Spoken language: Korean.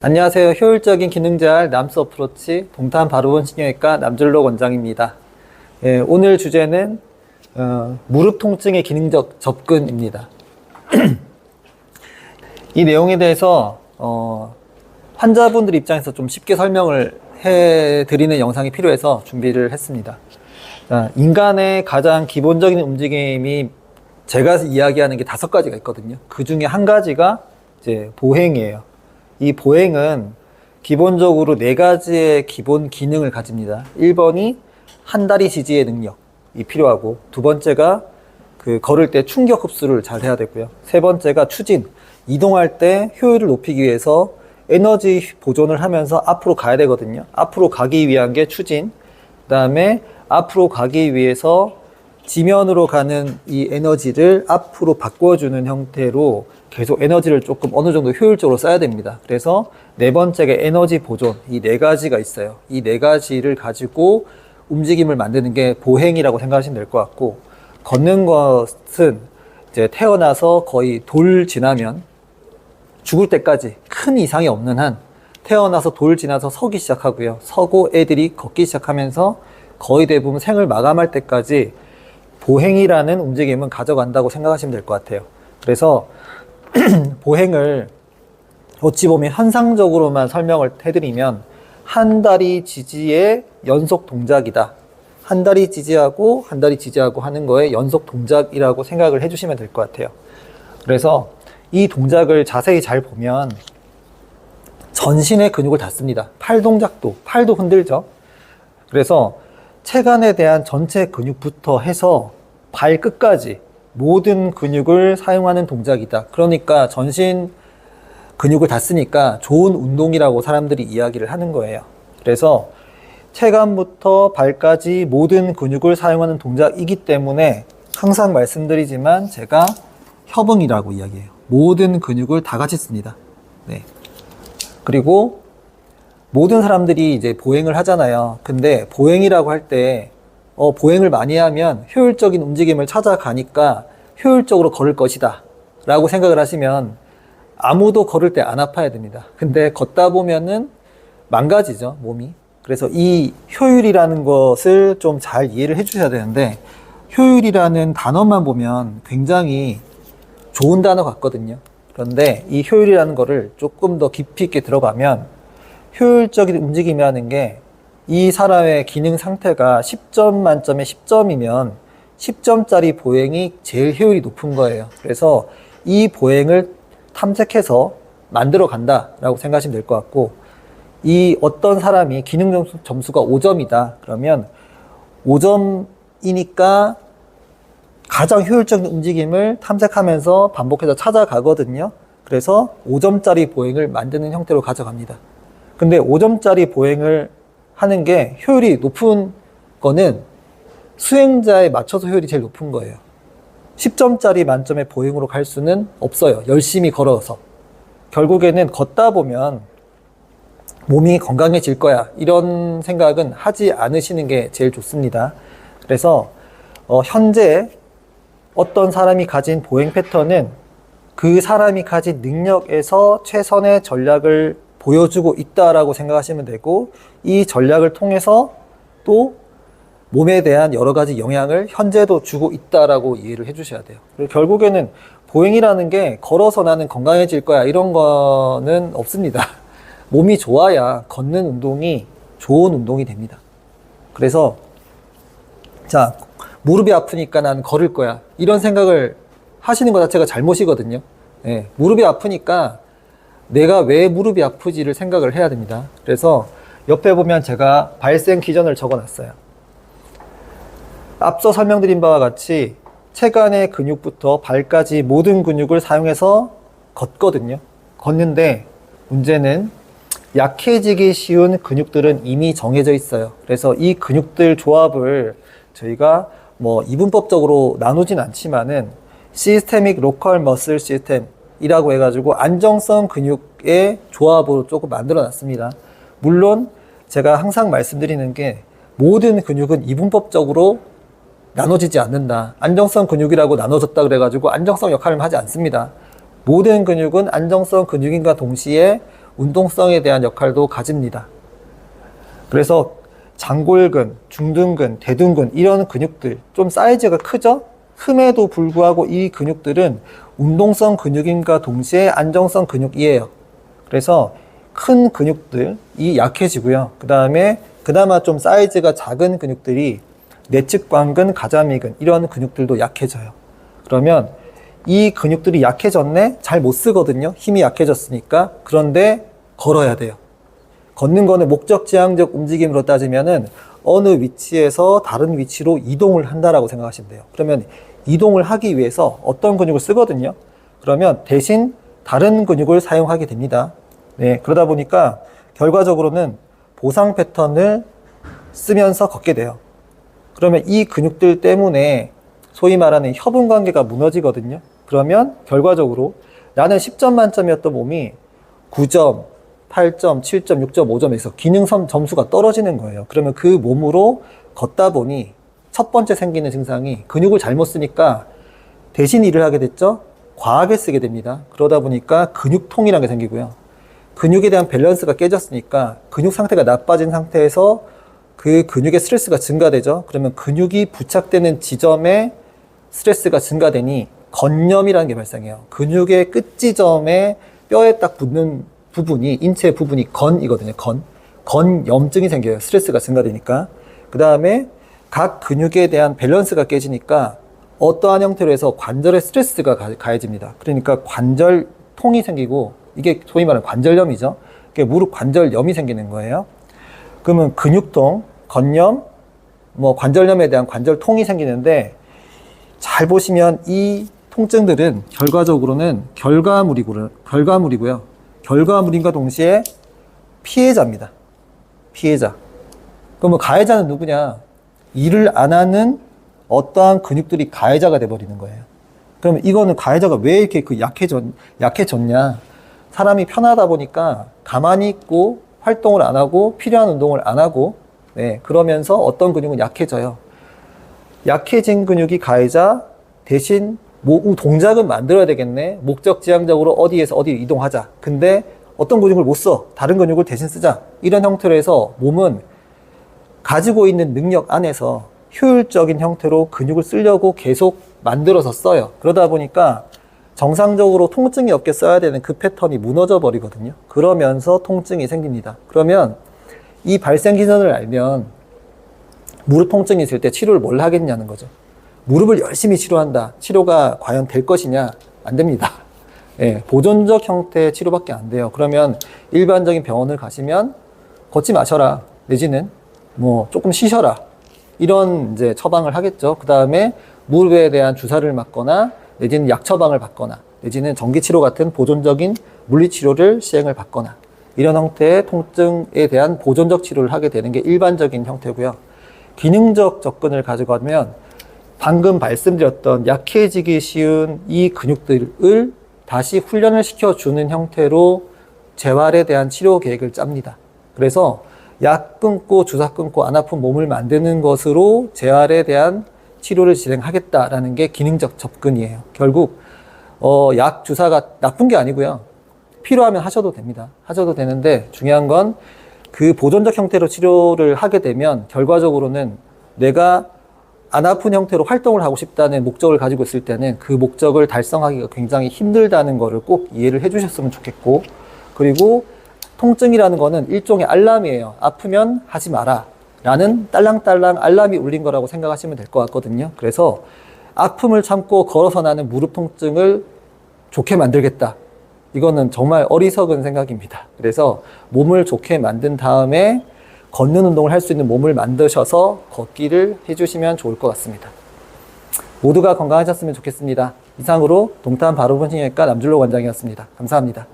안녕하세요. 효율적인 기능잘 남스 어프로치 동탄 바로본 신경외과 남준록 원장입니다. 오늘 주제는 무릎 통증의 기능적 접근입니다. 이 내용에 대해서 환자분들 입장에서 좀 쉽게 설명을 해드리는 영상이 필요해서 준비를 했습니다. 인간의 가장 기본적인 움직임이 제가 이야기하는 게 5가지가 있거든요. 그 중에 한 가지가 이제 보행이에요. 이 보행은 기본적으로 4가지의 기본 기능을 가집니다. 1번이 한 다리 지지의 능력이 필요하고, 2번째가 걸을 때 충격 흡수를 잘 해야 되고요. 3번째가 추진, 이동할 때 효율을 높이기 위해서 에너지 보존을 하면서 앞으로 가야 되거든요. 앞으로 가기 위한 게 추진, 그 다음에 앞으로 가기 위해서 지면으로 가는 이 에너지를 앞으로 바꿔주는 형태로 계속 에너지를 조금 어느 정도 효율적으로 써야 됩니다. 그래서 4번째가 에너지 보존, 이 4가지가 있어요. 이 4가지를 가지고 움직임을 만드는 게 보행이라고 생각하시면 될 것 같고, 걷는 것은 이제 태어나서 거의 돌 지나면 죽을 때까지 큰 이상이 없는 한 태어나서 돌 지나서 서기 시작하고요. 서고 애들이 걷기 시작하면서 거의 대부분 생을 마감할 때까지 보행이라는 움직임은 가져간다고 생각하시면 될 것 같아요. 그래서 보행을 어찌 보면 현상적으로만 설명을 해드리면 한 다리 지지의 연속 동작이다. 한 다리 지지하고 한 다리 지지하고 하는 거에 연속 동작이라고 생각을 해주시면 될 것 같아요. 그래서 이 동작을 자세히 잘 보면 전신의 근육을 닫습니다. 팔 동작도, 팔도 흔들죠. 그래서 체간에 대한 전체 근육부터 해서 발끝까지 모든 근육을 사용하는 동작이다. 그러니까 전신 근육을 다 쓰니까 좋은 운동이라고 사람들이 이야기를 하는 거예요. 그래서 체간부터 발까지 모든 근육을 사용하는 동작이기 때문에 항상 말씀드리지만 제가 협응이라고 이야기해요. 모든 근육을 다 같이 씁니다. 네. 그리고 모든 사람들이 이제 보행을 하잖아요. 근데 보행이라고 할 때 보행을 많이 하면 효율적인 움직임을 찾아가니까 효율적으로 걸을 것이다 라고 생각을 하시면 아무도 걸을 때 안 아파야 됩니다. 근데 걷다 보면은 망가지죠, 몸이. 그래서 이 효율이라는 것을 좀 잘 이해를 해 주셔야 되는데, 효율이라는 단어만 보면 굉장히 좋은 단어 같거든요. 그런데 이 효율이라는 거를 조금 더 깊이 있게 들어가면 효율적인 움직임이라는 게 이 사람의 기능 상태가 10점 만점에 10점이면 10점짜리 보행이 제일 효율이 높은 거예요. 그래서 이 보행을 탐색해서 만들어 간다라고 생각하시면 될 것 같고, 이 어떤 사람이 기능 점수가 5점이다. 그러면 5점이니까 가장 효율적인 움직임을 탐색하면서 반복해서 찾아가거든요. 그래서 5점짜리 보행을 만드는 형태로 가져갑니다. 근데 5점짜리 보행을 하는 게 효율이 높은 거는 수행자에 맞춰서 효율이 제일 높은 거예요. 10점짜리 만점의 보행으로 갈 수는 없어요. 열심히 걸어서. 결국에는 걷다 보면 몸이 건강해질 거야, 이런 생각은 하지 않으시는 게 제일 좋습니다. 그래서 현재 어떤 사람이 가진 보행 패턴은 그 사람이 가진 능력에서 최선의 전략을 보여주고 있다라고 생각하시면 되고, 이 전략을 통해서 또 몸에 대한 여러 가지 영향을 현재도 주고 있다라고 이해를 해 주셔야 돼요. 그리고 결국에는 보행이라는 게 걸어서 나는 건강해질 거야, 이런 거는 없습니다. 몸이 좋아야 걷는 운동이 좋은 운동이 됩니다. 그래서 자, 무릎이 아프니까 난 걸을 거야, 이런 생각을 하시는 것 자체가 잘못이거든요. 네, 무릎이 아프니까 내가 왜 무릎이 아프지를 생각을 해야 됩니다. 그래서 옆에 보면 제가 발생 기전을 적어놨어요. 앞서 설명드린 바와 같이 체간의 근육부터 발까지 모든 근육을 사용해서 걷거든요. 걷는데 문제는 약해지기 쉬운 근육들은 이미 정해져 있어요. 그래서 이 근육들 조합을 저희가 이분법적으로 나누진 않지만은 시스테믹 로컬 머슬 시스템이라고 해가지고 안정성 근육의 조합으로 조금 만들어 놨습니다. 물론 제가 항상 말씀드리는 게 모든 근육은 이분법적으로 나눠지지 않는다. 안정성 근육이라고 나눠졌다 그래가지고 안정성 역할을 하지 않습니다. 모든 근육은 안정성 근육인과 동시에 운동성에 대한 역할도 가집니다. 그래서 장골근, 중둔근, 대둔근 이런 근육들 좀 사이즈가 크죠? 큼에도 불구하고 이 근육들은 운동성 근육임과 동시에 안정성 근육이에요. 그래서 큰 근육들이 약해지고요. 그 다음에 그나마 좀 사이즈가 작은 근육들이 내측관근, 가자미근 이런 근육들도 약해져요. 그러면 이 근육들이 약해졌네? 잘 못 쓰거든요. 힘이 약해졌으니까. 그런데 걸어야 돼요. 걷는 거는 목적지향적 움직임으로 따지면은 어느 위치에서 다른 위치로 이동을 한다라고 생각하시면 돼요. 그러면 이동을 하기 위해서 어떤 근육을 쓰거든요. 그러면 대신 다른 근육을 사용하게 됩니다. 네, 그러다 보니까 결과적으로는 보상 패턴을 쓰면서 걷게 돼요. 그러면 이 근육들 때문에 소위 말하는 협응 관계가 무너지거든요. 그러면 결과적으로 나는 10점 만점이었던 몸이 9점, 8점, 7점, 6점, 5점에서 기능성 점수가 떨어지는 거예요. 그러면 그 몸으로 걷다 보니 첫 번째 생기는 증상이 근육을 잘못 쓰니까 대신 일을 하게 됐죠. 과하게 쓰게 됩니다. 그러다 보니까 근육통이라는 게 생기고요. 근육에 대한 밸런스가 깨졌으니까 근육 상태가 나빠진 상태에서 그 근육의 스트레스가 증가되죠. 그러면 근육이 부착되는 지점에 스트레스가 증가되니 건염이라는 게 발생해요. 근육의 끝 지점에 뼈에 딱 붙는 부분이, 인체 부분이 건이거든요. 건염증이 생겨요. 스트레스가 증가되니까. 그 다음에 각 근육에 대한 밸런스가 깨지니까 어떠한 형태로 해서 관절에 스트레스가 가해집니다. 그러니까 관절통이 생기고, 이게 소위 말하는 관절염이죠. 이게 무릎 관절염이 생기는 거예요. 그러면 근육통, 건염, 관절염에 대한 관절통이 생기는데, 잘 보시면 이 통증들은 결과적으로는 결과물이고요. 결과물인과 동시에 피해자입니다. 피해자. 그러면 가해자는 누구냐? 일을 안 하는 어떠한 근육들이 가해자가 돼버리는 거예요. 그러면 이거는 가해자가 왜 이렇게 약해졌냐? 사람이 편하다 보니까 가만히 있고 활동을 안 하고 필요한 운동을 안 하고, 네, 그러면서 어떤 근육은 약해져요. 약해진 근육이 가해자, 대신 동작은 만들어야 되겠네. 목적지향적으로 어디에서 어디로 이동하자. 근데 어떤 근육을 못 써. 다른 근육을 대신 쓰자. 이런 형태로 해서 몸은 가지고 있는 능력 안에서 효율적인 형태로 근육을 쓰려고 계속 만들어서 써요. 그러다 보니까 정상적으로 통증이 없게 써야 되는 그 패턴이 무너져 버리거든요. 그러면서 통증이 생깁니다. 그러면 이 발생 기전을 알면 무릎 통증이 있을 때 치료를 뭘 하겠냐는 거죠. 무릎을 열심히 치료한다. 치료가 과연 될 것이냐? 안 됩니다. 예, 보존적 형태의 치료밖에 안 돼요. 그러면 일반적인 병원을 가시면 걷지 마셔라. 내지는 조금 쉬셔라. 이런 이제 처방을 하겠죠. 그 다음에 무릎에 대한 주사를 맞거나 내지는 약 처방을 받거나 내지는 전기치료 같은 보존적인 물리치료를 시행을 받거나 이런 형태의 통증에 대한 보존적 치료를 하게 되는 게 일반적인 형태고요. 기능적 접근을 가져가면 방금 말씀드렸던 약해지기 쉬운 이 근육들을 다시 훈련을 시켜주는 형태로 재활에 대한 치료 계획을 짭니다. 그래서 약 끊고 주사 끊고 안 아픈 몸을 만드는 것으로 재활에 대한 치료를 진행하겠다라는 게 기능적 접근이에요. 결국 약 주사가 나쁜 게 아니고요. 필요하면 하셔도 됩니다. 하셔도 되는데 중요한 건 그 보존적 형태로 치료를 하게 되면 결과적으로는 내가 안 아픈 형태로 활동을 하고 싶다는 목적을 가지고 있을 때는 그 목적을 달성하기가 굉장히 힘들다는 거를 꼭 이해를 해 주셨으면 좋겠고, 그리고 통증이라는 거는 일종의 알람이에요. 아프면 하지 마라 라는 딸랑딸랑 알람이 울린 거라고 생각하시면 될 것 같거든요. 그래서 아픔을 참고 걸어서 나는 무릎 통증을 좋게 만들겠다. 이거는 정말 어리석은 생각입니다. 그래서 몸을 좋게 만든 다음에 걷는 운동을 할 수 있는 몸을 만드셔서 걷기를 해주시면 좋을 것 같습니다. 모두가 건강하셨으면 좋겠습니다. 이상으로 동탄 바로본신외과 남준로 원장이었습니다. 감사합니다.